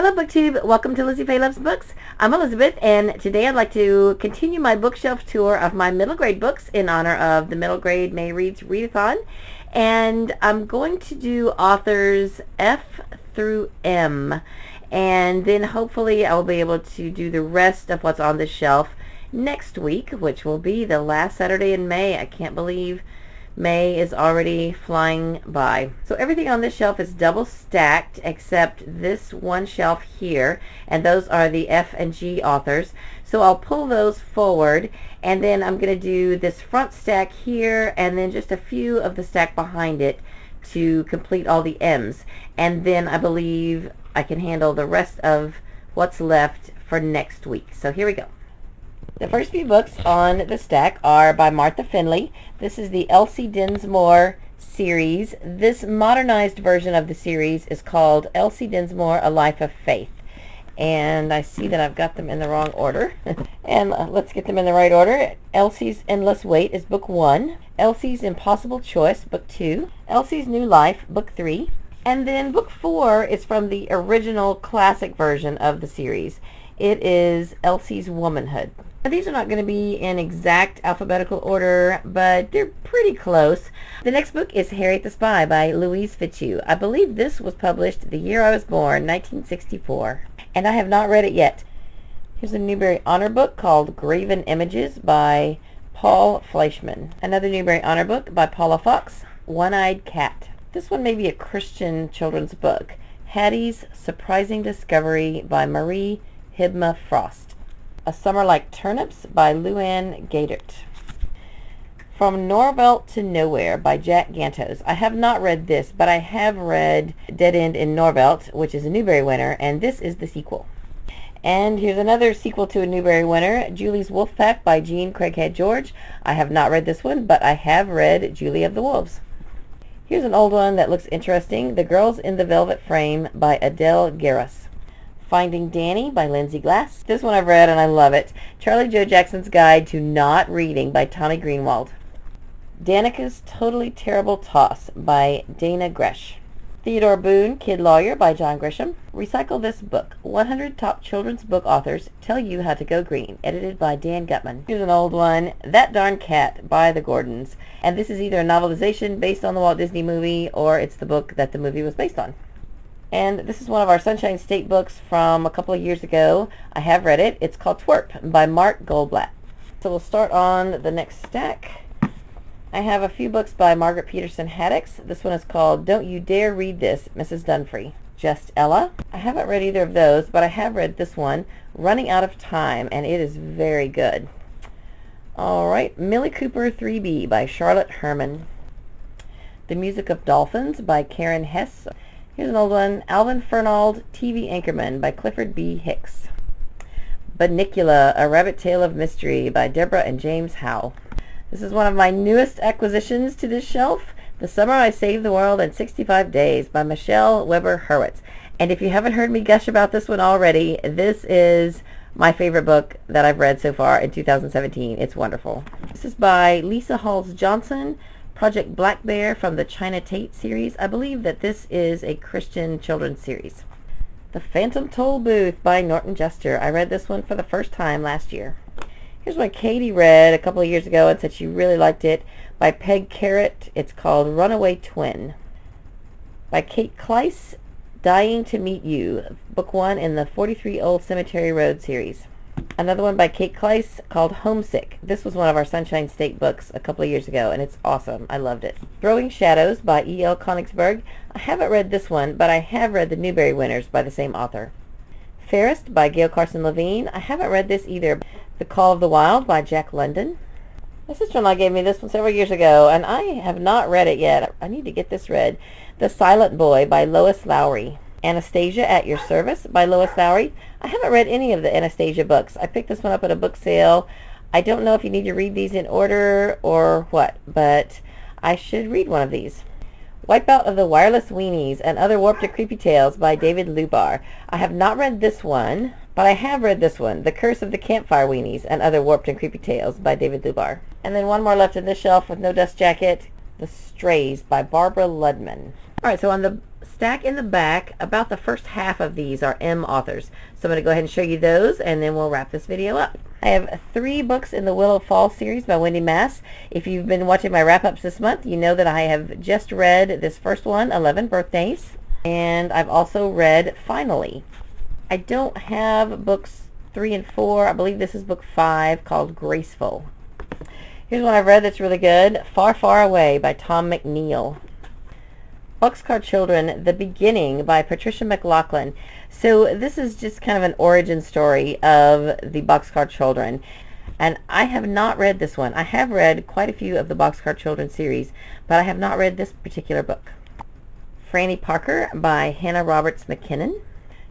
Hello BookTube, welcome to Lizzie Faye Loves Books. I'm Elizabeth, and today I'd like to continue my bookshelf tour of my middle grade books in honor of the middle grade May Reads Readathon. And I'm going to do authors F through M, and then hopefully I'll be able to do the rest of what's on the shelf next week, which will be the last Saturday in May. I can't believe May is already flying by. So everything on this shelf is double stacked except this one shelf here, and those are the F and G authors. So I'll pull those forward, and then I'm going to do this front stack here and then just a few of the stack behind it to complete all the M's. And then I believe I can handle the rest of what's left for next week. So here we go. The first few books on the stack are by Martha Finley. This is the Elsie Dinsmore series. This modernized version of the series is called Elsie Dinsmore, A Life of Faith. And I see that I've got them in the wrong order. And let's get them in the right order. Elsie's Endless Wait is book 1. Elsie's Impossible Choice, book 2. Elsie's New Life, book 3. And then book 4 is from the original classic version of the series. It is Elsie's Womanhood. Now, these are not going to be in exact alphabetical order, but they're pretty close. The next book is Harriet the Spy by Louise Fitzhugh. I believe this was published the year I was born, 1964, and I have not read it yet. Here's a Newbery Honor book called Graven Images by Paul Fleischman. Another Newbery Honor book by Paula Fox, One-Eyed Cat. This one may be a Christian children's book. Hattie's Surprising Discovery by Marie Hibma Frost. A Summer Like Turnips by Luann Gaydert. From Norvelt to Nowhere by Jack Gantos. I have not read this, but I have read Dead End in Norvelt, which is a Newbery winner, and this is the sequel. And here's another sequel to a Newbery winner, Julie's Wolfpack by Jean Craighead George. I have not read this one, but I have read Julie of the Wolves. Here's an old one that looks interesting, The Girls in the Velvet Frame by Adele Garris. Finding Danny by Lindsay Glass. This one I've read and I love it. Charlie Joe Jackson's Guide to Not Reading by Tommy Greenwald. Danica's Totally Terrible Toss by Dana Gresh. Theodore Boone, Kid Lawyer by John Grisham. Recycle This Book, 100 Top Children's Book Authors Tell You How to Go Green, edited by Dan Gutman. Here's an old one, That Darn Cat by the Gordons. And this is either a novelization based on the Walt Disney movie or it's the book that the movie was based on. And this is one of our Sunshine State books from a couple of years ago. I have read it. It's called Twerp by Mark Goldblatt. So we'll start on the next stack. I have a few books by Margaret Peterson Haddix. This one is called Don't You Dare Read This, Mrs. Dunfree. Just Ella. I haven't read either of those, but I have read this one, Running Out of Time, and it is very good. All right, Millie Cooper 3B by Charlotte Herman. The Music of Dolphins by Karen Hess. Here's an old one, Alvin Fernald, TV Anchorman by Clifford B. Hicks. Bunnicula, A Rabbit Tale of Mystery by Deborah and James Howe. This is one of my newest acquisitions to this shelf, The Summer I Saved the World in 65 Days by Michelle Weber Hurwitz. And if you haven't heard me gush about this one already, this is my favorite book that I've read so far in 2017. It's wonderful. This is by Lisa Halls Johnson, Project Black Bear from the China Tate series. I believe that this is a Christian children's series. The Phantom Toll Booth by Norton Juster. I read this one for the first time last year. Here's one Katie read a couple of years ago and said she really liked it, by Peg Carrot. It's called Runaway Twin. By Kate Kleiss, Dying to Meet You, book 1 in the 43 Old Cemetery Road series. Another one by Kate Kleiss called Homesick. This was one of our Sunshine State books a couple of years ago, and it's awesome. I loved it. Throwing Shadows by E.L. Konigsberg. I haven't read this one, but I have read the Newbery winners by the same author. Fairest by Gail Carson Levine. I haven't read this either. The Call of the Wild by Jack London. My sister-in-law gave me this one several years ago, and I have not read it yet. I need to get this read. The Silent Boy by Lois Lowry. Anastasia at Your Service by Lois Lowry. I haven't read any of the Anastasia books. I picked this one up at a book sale. I don't know if you need to read these in order or what, but I should read one of these. Wipeout of the Wireless Weenies and Other Warped and Creepy Tales by David Lubar. I have not read this one, but I have read this one, The Curse of the Campfire Weenies and Other Warped and Creepy Tales by David Lubar. And then one more left in this shelf with no dust jacket, The Strays by Barbara Ludman. All right, so on the stack in the back, about the first half of these are M authors. So I'm going to go ahead and show you those, and then we'll wrap this video up. I have 3 books in the Willow Fall series by Wendy Mass. If you've been watching my wrap-ups this month, you know that I have just read this first one, 11 Birthdays, and I've also read Finally. I don't have books 3 and 4. I believe this is book 5, called Graceful. Here's one I've read that's really good, Far, Far Away by Tom McNeil. Boxcar Children, The Beginning by Patricia McLaughlin. So this is just kind of an origin story of the Boxcar Children. And I have not read this one. I have read quite a few of the Boxcar Children series, but I have not read this particular book. Franny Parker by Hannah Roberts McKinnon.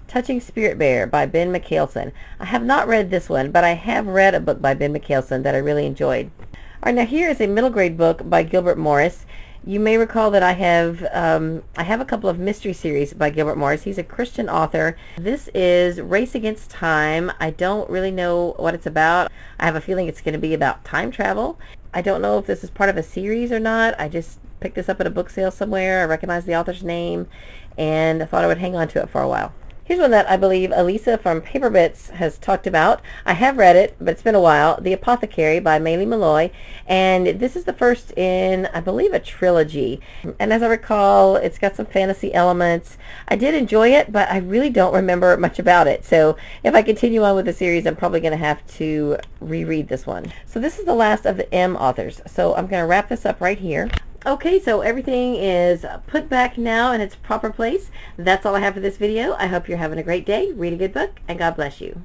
Touching Spirit Bear by Ben McCalson. I have not read this one, but I have read a book by Ben McCalson that I really enjoyed. All right, now here is a middle grade book by Gilbert Morris. You may recall that I have a couple of mystery series by Gilbert Morris. He's a Christian author. This is Race Against Time. I don't really know what it's about. I have a feeling it's going to be about time travel. I don't know if this is part of a series or not. I just picked this up at a book sale somewhere. I recognized the author's name, and I thought I would hang on to it for a while. Here's one that I believe Elisa from Paper Bits has talked about. I have read it, but it's been a while. The Apothecary by Maylie Malloy. And this is the first in, I believe, a trilogy. And as I recall, it's got some fantasy elements. I did enjoy it, but I really don't remember much about it. So if I continue on with the series, I'm probably going to have to reread this one. So this is the last of the M authors. So I'm going to wrap this up right here. Okay, so everything is put back now in its proper place. That's all I have for this video. I hope you're having a great day. Read a good book, and God bless you.